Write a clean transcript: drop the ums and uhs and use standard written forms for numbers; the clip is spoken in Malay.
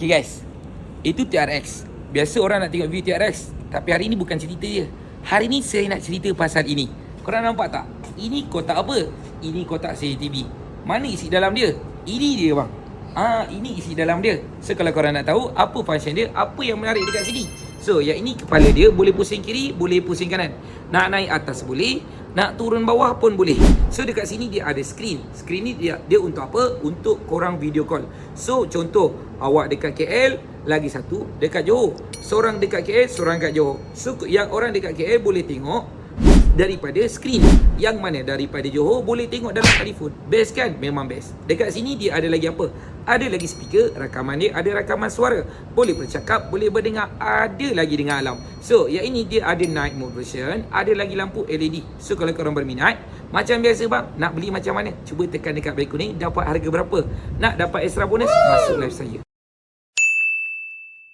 Okay guys, itu TRX. Biasa orang nak tengok view TRX, tapi hari ni bukan cerita je. Hari ni saya nak cerita pasal ini. Korang nampak tak? Ini kotak apa? Ini kotak CCTV. Mana isi dalam dia? Ini dia bang. Ini isi dalam dia. So kalau korang nak tahu apa function dia, apa yang menarik dekat sini. So yang ini kepala dia, boleh pusing kiri, boleh pusing kanan. Nak naik atas boleh, nak turun bawah pun boleh. So dekat sini dia ada screen. Screen ni dia untuk apa? Untuk korang video call. So contoh, awak dekat KL, lagi satu dekat Johor. Seorang dekat KL, seorang dekat Johor. So yang orang dekat KL boleh tengok daripada skrin. Yang mana daripada Johor boleh tengok dalam telefon. Best kan? Memang best. Dekat sini dia ada lagi apa? Ada lagi speaker, rakaman dia ada rakaman suara. Boleh bercakap, boleh berdengar, ada lagi dengar alam. So yang ini dia ada night mode version, ada lagi lampu LED. So kalau korang berminat, macam biasa bang, nak beli macam mana? Cuba tekan dekat bel kuning, dapat harga berapa? Nak dapat extra bonus? Masuk live saya.